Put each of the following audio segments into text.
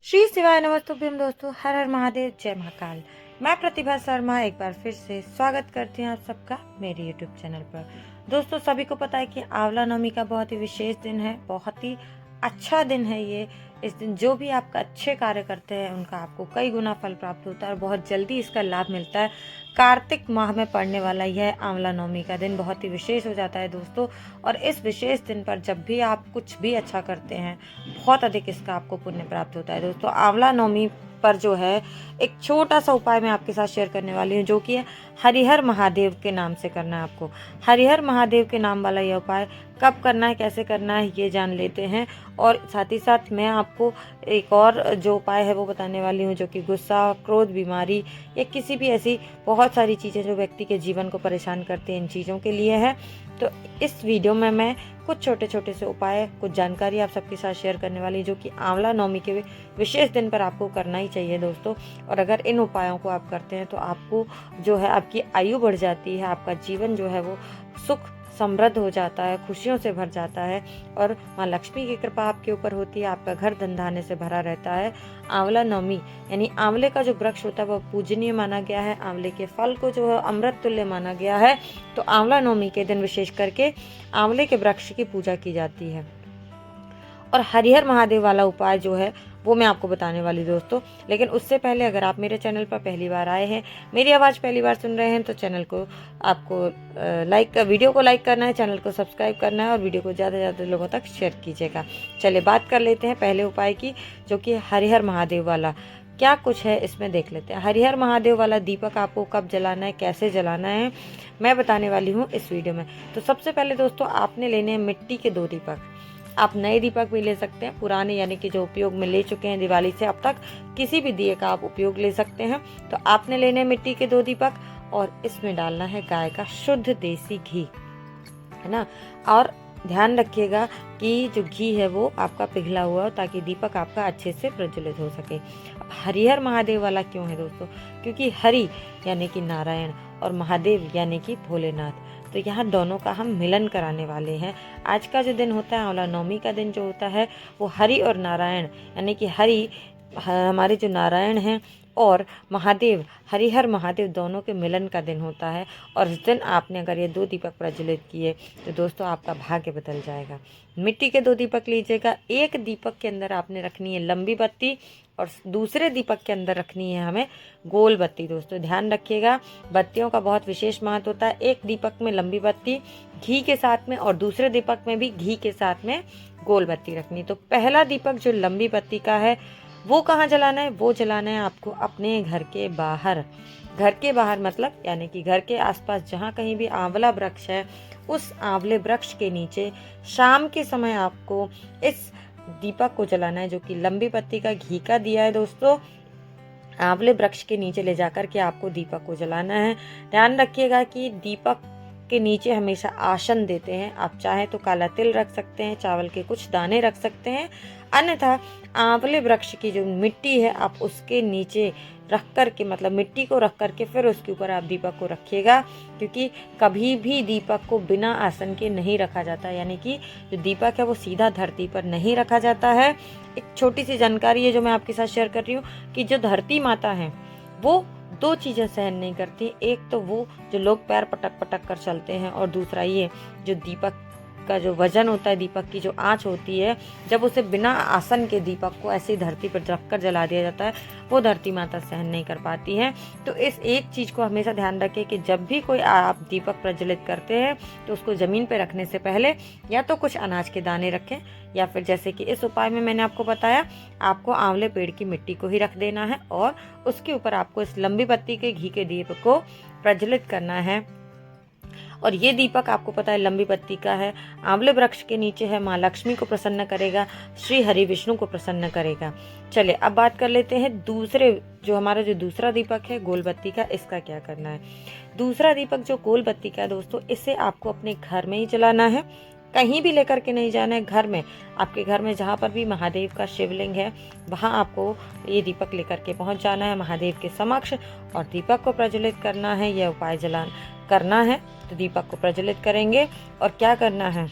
श्री शिवाय नमस्तुभ्यम दोस्तों, हर हर महादेव, जय महाकाल। मैं प्रतिभा शर्मा एक बार फिर से स्वागत करती हूँ आप सबका मेरे यूट्यूब चैनल पर। दोस्तों, सभी को पता है कि आंवला नवमी का बहुत ही विशेष दिन है, बहुत ही अच्छा दिन है ये। इस दिन जो भी आपका अच्छे कार्य करते हैं उनका आपको कई गुना फल प्राप्त होता है और बहुत जल्दी इसका लाभ मिलता है। कार्तिक माह में पड़ने वाला यह आंवला नवमी का दिन बहुत ही विशेष हो जाता है दोस्तों। और इस विशेष दिन पर जब भी आप कुछ भी अच्छा करते हैं, बहुत अधिक इसका आपको पुण्य प्राप्त होता है दोस्तों। आंवला नवमी पर जो है एक छोटा सा उपाय मैं आपके साथ शेयर करने वाली हूँ, जो कि है हरिहर महादेव के नाम से करना है आपको। हरिहर महादेव के नाम वाला यह उपाय कब करना है, कैसे करना है, ये जान लेते हैं। और साथ ही साथ मैं आपको एक और जो उपाय है वो बताने वाली हूँ, जो कि गुस्सा, क्रोध, बीमारी या किसी भी ऐसी बहुत सारी चीज़ें जो व्यक्ति के जीवन को परेशान करती हैं, इन चीज़ों के लिए है। तो इस वीडियो में मैं कुछ छोटे छोटे से उपाय, कुछ जानकारी आप सबके साथ शेयर करने वाली, जो कि आंवला नवमी के विशेष दिन पर आपको करना ही चाहिए दोस्तों। और अगर इन उपायों को आप करते हैं तो आपको जो है आपकी आयु बढ़ जाती है, आपका जीवन जो है वो सुख समृद्ध हो जाता है, खुशियों से भर जाता है और माँ लक्ष्मी की कृपा आपके ऊपर होती है, आपका घर धन धान्य से भरा रहता है। आंवला नवमी यानी आंवले का जो वृक्ष होता है वह पूजनीय माना गया है, आंवले के फल को जो है अमृत तुल्य माना गया है। तो आंवला नवमी के दिन विशेष करके आंवले के वृक्ष की पूजा की जाती है। और हरिहर महादेव वाला उपाय जो है वो मैं आपको बताने वाली दोस्तों। लेकिन उससे पहले अगर आप मेरे चैनल पर पहली बार आए हैं, मेरी आवाज़ पहली बार सुन रहे हैं, तो चैनल को आपको वीडियो को लाइक करना है, चैनल को सब्सक्राइब करना है और वीडियो को ज़्यादा से ज़्यादा लोगों तक शेयर कीजिएगा। चलिए बात कर लेते हैं पहले उपाय की, जो कि हरिहर महादेव वाला। क्या कुछ है इसमें देख लेते हैं। हरिहर महादेव वाला दीपक आपको कब जलाना है, कैसे जलाना है, मैं बताने वाली हूँ इस वीडियो में। तो सबसे पहले दोस्तों आपने लेने हैं मिट्टी के 2 दीपक। आप नए दीपक भी ले सकते हैं, पुराने यानी कि जो उपयोग में ले चुके हैं दिवाली से अब तक, किसी भी दिए का आप उपयोग ले सकते हैं। तो आपने लेने हैं मिट्टी के 2 दीपक और इसमें डालना है गाय का शुद्ध देसी घी, है ना। और ध्यान रखिएगा कि जो घी है वो आपका पिघला हुआ हो, ताकि दीपक आपका अच्छे से प्रज्वलित हो सके। अब हरिहर महादेव वाला क्यों है दोस्तों? क्योंकि हरि यानी कि नारायण और महादेव यानी कि भोलेनाथ, तो यहाँ दोनों का हम मिलन कराने वाले हैं। आज का जो दिन होता है, आंवला नवमी का दिन जो होता है, वो हरि और नारायण यानी कि हरि हमारे जो नारायण हैं और महादेव, हरिहर महादेव दोनों के मिलन का दिन होता है। और इस दिन आपने अगर ये 2 दीपक प्रज्वलित किए तो दोस्तों आपका भाग्य बदल जाएगा। मिट्टी के 2 दीपक लीजिएगा। एक दीपक के अंदर आपने रखनी है लंबी बत्ती और दूसरे दीपक के अंदर रखनी है हमें गोल बत्ती। दोस्तों ध्यान रखिएगा, बत्तियों का बहुत विशेष महत्व होता है। एक दीपक में लंबी बत्ती घी के साथ में और दूसरे दीपक में भी घी के साथ में गोल बत्ती रखनी। तो पहला दीपक जो लंबी बत्ती का है वो कहाँ जलाना है? वो जलाना है आपको अपने घर के बाहर। घर के बाहर मतलब यानी कि घर के आसपास जहाँ कहीं भी आंवला वृक्ष है, उस आंवले वृक्ष के नीचे शाम के समय आपको इस दीपक को जलाना है, जो कि लंबी पत्ती का घी का दिया है दोस्तों। आंवले वृक्ष के नीचे ले जाकर के आपको दीपक को जलाना है। ध्यान रखिएगा कि दीपक के नीचे हमेशा आसन देते हैं। आप चाहें तो काला तिल रख सकते हैं, चावल के कुछ दाने रख सकते हैं, अन्यथा आंवले वृक्ष की जो मिट्टी है आप उसके नीचे रख कर के, मतलब मिट्टी को रख करके फिर उसके ऊपर आप दीपक को रखिएगा। क्योंकि कभी भी दीपक को बिना आसन के नहीं रखा जाता, यानी कि जो दीपक है वो सीधा धरती पर नहीं रखा जाता है। एक छोटी सी जानकारी है जो मैं आपके साथ शेयर कर रही हूँ कि जो धरती माता है वो 2 चीज़ें सहन नहीं करती। एक तो वो जो लोग पैर पटक पटक कर चलते हैं, और दूसरा ये जो दीपक का जो वजन होता है, दीपक की जो आंच होती है, जब उसे बिना आसन के दीपक को ऐसी धरती पर रख कर जला दिया जाता है, वो धरती माता सहन नहीं कर पाती है। तो इस एक चीज़ को हमेशा ध्यान रखें कि जब भी कोई आप दीपक प्रज्वलित करते हैं तो उसको ज़मीन पर रखने से पहले या तो कुछ अनाज के दाने रखें, या फिर जैसे कि इस उपाय में मैंने आपको बताया, आपको आंवले पेड़ की मिट्टी को ही रख देना है और उसके ऊपर आपको इस लंबी बत्ती के घी के दीप को प्रज्वलित करना है। और ये दीपक आपको पता है लंबी बत्ती का है, आंवले वृक्ष के नीचे है, माँ लक्ष्मी को प्रसन्न करेगा, श्री हरि विष्णु को प्रसन्न करेगा। चलिए अब बात कर लेते हैं दूसरे, जो हमारा जो दूसरा दीपक है गोल बत्ती का, इसका क्या करना है। दूसरा दीपक जो गोल बत्ती का है दोस्तों, इसे आपको अपने घर में ही जलाना है, कहीं भी लेकर के नहीं जाना है। घर में, आपके घर में जहाँ पर भी महादेव का शिवलिंग है वहाँ आपको ये दीपक लेकर के पहुँच जाना है महादेव के समक्ष और दीपक को प्रज्वलित करना है। यह उपाय करना है तो दीपक को प्रज्वलित करेंगे और क्या करना है,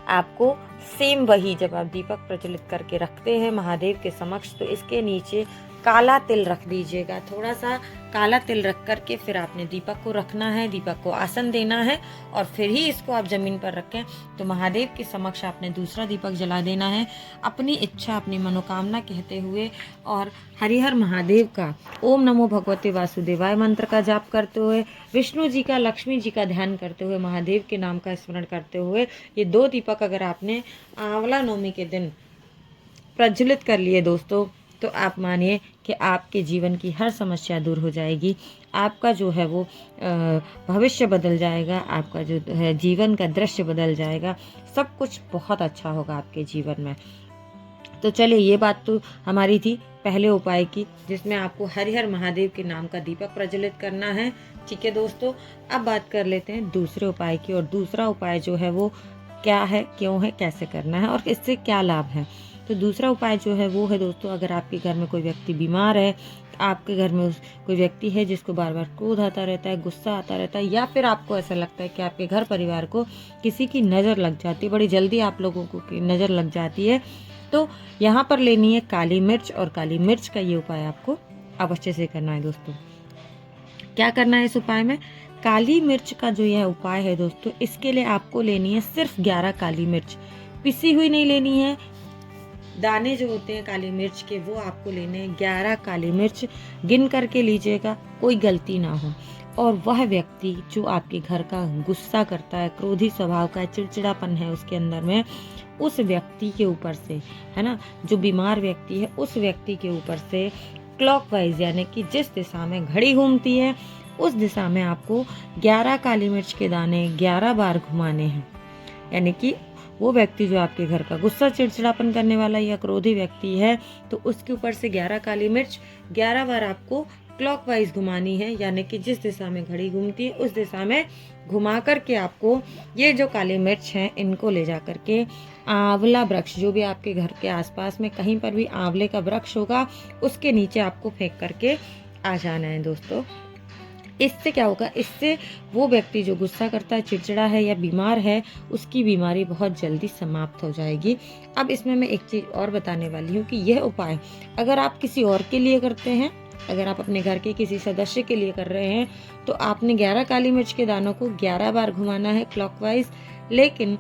आपको सेम वही जब आप दीपक प्रज्वलित करके रखते हैं महादेव के समक्ष, तो इसके नीचे काला तिल रख दीजिएगा। थोड़ा सा काला तिल रख करके फिर आपने दीपक को रखना है, दीपक को आसन देना है और फिर ही इसको आप जमीन पर रखें। तो महादेव के समक्ष आपने दूसरा दीपक जला देना है, अपनी इच्छा अपनी मनोकामना कहते हुए और हरिहर महादेव का ओम नमो भगवते वासुदेवाय मंत्र का जाप करते हुए, विष्णु जी का लक्ष्मी जी का ध्यान करते हुए, महादेव के नाम का स्मरण करते हुए ये 2 दीपक अगर आपने आंवला नवमी के दिन प्रज्वलित कर लिए दोस्तों, तो आप मानिए कि आपके जीवन की हर समस्या दूर हो जाएगी। आपका जो है वो भविष्य बदल जाएगा, आपका जो है जीवन का दृश्य बदल जाएगा, सब कुछ बहुत अच्छा होगा आपके जीवन में। तो चलिए, ये बात तो हमारी थी पहले उपाय की, जिसमें आपको हरिहर महादेव के नाम का दीपक प्रज्वलित करना है। ठीक है दोस्तों, अब बात कर लेते हैं दूसरे उपाय की। और दूसरा उपाय जो है वो क्या है, क्यों है, कैसे करना है और इससे क्या लाभ है। तो दूसरा उपाय जो है वो है दोस्तों, अगर आपके घर में कोई व्यक्ति बीमार है, आपके घर में कोई व्यक्ति है जिसको बार बार क्रोध आता रहता है, गुस्सा आता रहता है, या फिर आपको ऐसा लगता है कि आपके घर परिवार को किसी की नज़र लग जाती है, बड़ी जल्दी आप लोगों को की नज़र लग जाती है, तो यहाँ पर लेनी है काली मिर्च। और काली मिर्च का ये उपाय आपको अवश्य से करना है दोस्तों। क्या करना है इस उपाय में? काली मिर्च का जो यह उपाय है दोस्तों, इसके लिए आपको लेनी है सिर्फ 11 काली मिर्च। पिसी हुई नहीं लेनी है, दाने जो होते हैं काली मिर्च के वो आपको लेने हैं। 11 काली मिर्च गिन करके लीजिएगा, कोई गलती ना हो। और वह व्यक्ति जो आपके घर का गुस्सा करता है, क्रोधी स्वभाव का है, चिड़चिड़ापन है उसके अंदर में, उस व्यक्ति के ऊपर से, है ना, जो बीमार व्यक्ति है उस व्यक्ति के ऊपर से क्लॉकवाइज, यानी कि जिस दिशा में घड़ी घूमती है उस दिशा में आपको 11 काली मिर्च के दाने 11 बार घुमाने हैं। यानी कि वो व्यक्ति जो आपके घर का गुस्सा चिड़चिड़ापन करने वाला या क्रोधी व्यक्ति है, तो उसके ऊपर से 11 काली मिर्च 11 बार आपको क्लॉकवाइज घुमानी है। यानी कि जिस दिशा में घड़ी घूमती है उस दिशा में घुमा करके आपको ये जो काली मिर्च हैं इनको ले जा करके आंवला वृक्ष, जो भी आपके घर के आसपास में कहीं पर भी आंवले का वृक्ष होगा, उसके नीचे आपको फेंक करके आ जाना है दोस्तों। इससे क्या होगा, इससे वो व्यक्ति जो गुस्सा करता है, चिड़चिड़ा है या बीमार है, उसकी बीमारी बहुत जल्दी समाप्त हो जाएगी। अब इसमें मैं एक चीज़ और बताने वाली हूँ कि यह उपाय अगर आप किसी और के लिए करते हैं, अगर आप अपने घर के किसी सदस्य के लिए कर रहे हैं, तो आपने 11 काली मिर्च के दानों को 11 बार घुमाना है क्लॉकवाइज। लेकिन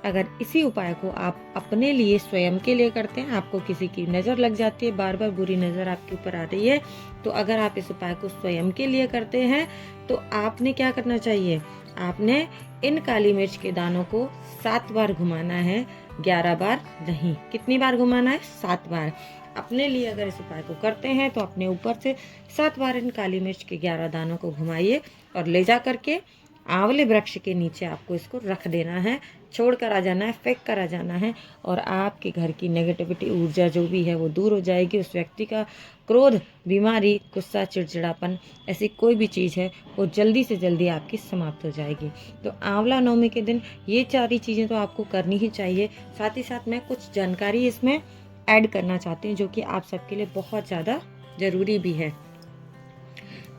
अगर इसी उपाय को आप अपने लिए स्वयं के लिए करते हैं, आपको किसी की नज़र लग जाती है, बार बार बुरी नज़र आपके ऊपर आ रही है, तो अगर आप इस उपाय को स्वयं के लिए करते हैं तो आपने क्या करना चाहिए, आपने इन काली मिर्च के दानों को 7 बार घुमाना है, 11 बार नहीं। कितनी बार घुमाना है? 7 बार। अपने लिए अगर इस उपाय को करते हैं तो अपने ऊपर से 7 बार इन काली मिर्च के 11 दानों को घुमाइए और ले जा करके आंवले वृक्ष के नीचे आपको इसको रख देना है, छोड़ कर आ जाना है, फेंक कर आ जाना है, और आपके घर की नेगेटिविटी ऊर्जा जो भी है वो दूर हो जाएगी। उस व्यक्ति का क्रोध, बीमारी, गुस्सा, चिड़चिड़ापन, ऐसी कोई भी चीज़ है वो जल्दी से जल्दी आपकी समाप्त हो जाएगी। तो आंवला नवमी के दिन ये सारी चीज़ें तो आपको करनी ही चाहिए। साथ ही साथ मैं कुछ जानकारी इसमें ऐड करना चाहती हूँ जो कि आप सबके लिए बहुत ज़्यादा ज़रूरी भी है।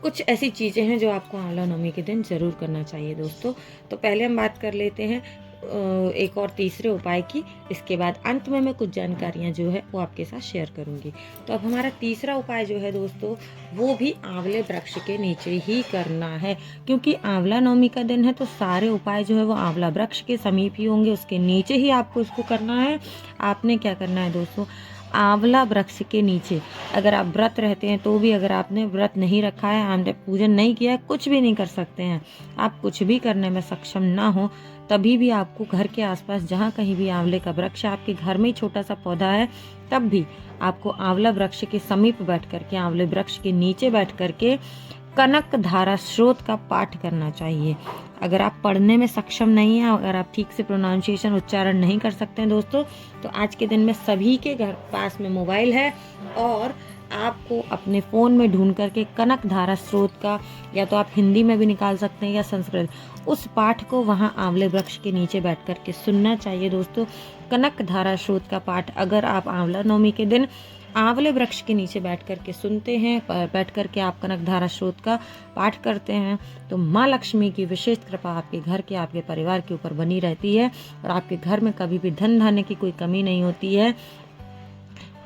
कुछ ऐसी चीज़ें हैं जो आपको आंवला नवमी के दिन ज़रूर करना चाहिए दोस्तों। तो पहले हम बात कर लेते हैं एक और तीसरे उपाय की, इसके बाद अंत में मैं कुछ जानकारियाँ जो है वो आपके साथ शेयर करूँगी। तो अब हमारा तीसरा उपाय जो है दोस्तों, वो भी आंवले वृक्ष के नीचे ही करना है, क्योंकि आंवला नवमी का दिन है तो सारे उपाय जो है वो आंवला वृक्ष के समीप ही होंगे, उसके नीचे ही आपको इसको करना है। आपने क्या करना है दोस्तों, आंवला वृक्ष के नीचे, अगर आप व्रत रहते हैं तो भी, अगर आपने व्रत नहीं रखा है, आंवले पूजन नहीं किया है, कुछ भी नहीं कर सकते हैं, आप कुछ भी करने में सक्षम ना हो, तभी भी आपको घर के आसपास जहाँ कहीं भी आंवले का वृक्ष, आपके घर में ही छोटा सा पौधा है, तब भी आपको आंवला वृक्ष के समीप बैठ करके, आंवले वृक्ष के नीचे बैठ करके कनक धारा स्रोत का पाठ करना चाहिए। अगर आप पढ़ने में सक्षम नहीं हैं, अगर आप ठीक से प्रोनाउंसिएशन, उच्चारण नहीं कर सकते हैं दोस्तों, तो आज के दिन में सभी के घर पास में मोबाइल है और आपको अपने फ़ोन में ढूंढ करके कनक धारा स्रोत का, या तो आप हिंदी में भी निकाल सकते हैं या संस्कृत, उस पाठ को वहाँ आंवले वृक्ष के नीचे बैठ करके सुनना चाहिए दोस्तों। कनक धारा स्रोत का पाठ अगर आप आंवला नवमी के दिन आंवले वृक्ष के नीचे बैठ कर के सुनते हैं, बैठ कर के आप कनकधारा स्रोत का पाठ करते हैं, तो माँ लक्ष्मी की विशेष कृपा आपके घर के, आपके परिवार के ऊपर बनी रहती है और आपके घर में कभी भी धन धान्य की कोई कमी नहीं होती है।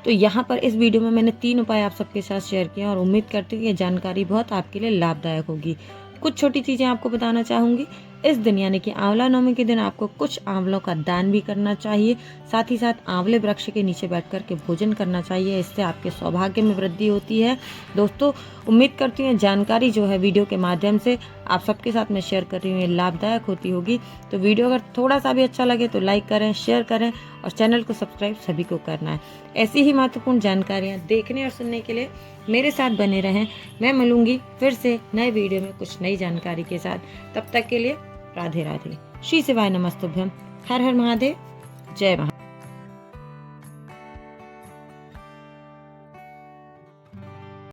तो यहाँ पर इस वीडियो में मैंने 3 उपाय आप सबके साथ शेयर किए और उम्मीद करती हूँ ये जानकारी बहुत आपके लिए लाभदायक होगी। कुछ छोटी चीज़ें आपको बताना चाहूँगी। इस दिन यानी कि आंवला नवमी के दिन आपको कुछ आंवलों का दान भी करना चाहिए। साथ ही साथ आंवले वृक्ष के नीचे बैठ कर के भोजन करना चाहिए, इससे आपके सौभाग्य में वृद्धि होती है। दोस्तों, उम्मीद करती हूँ जानकारी जो है वीडियो के माध्यम से आप सबके साथ मैं शेयर कर रही हूँ ये लाभदायक होती होगी। तो वीडियो अगर थोड़ा सा भी अच्छा लगे तो लाइक करें, शेयर करें और चैनल को सब्सक्राइब सभी को करना है। ऐसी ही महत्वपूर्ण जानकारियाँ देखने और सुनने के लिए मेरे साथ बने रहें। मैं मिलूंगी फिर से नए वीडियो में कुछ नई जानकारी के साथ। तब तक के लिए राधे राधे। श्री शिवाय नमस्तुभ्यम। हर हर महादेव। जय महादेव।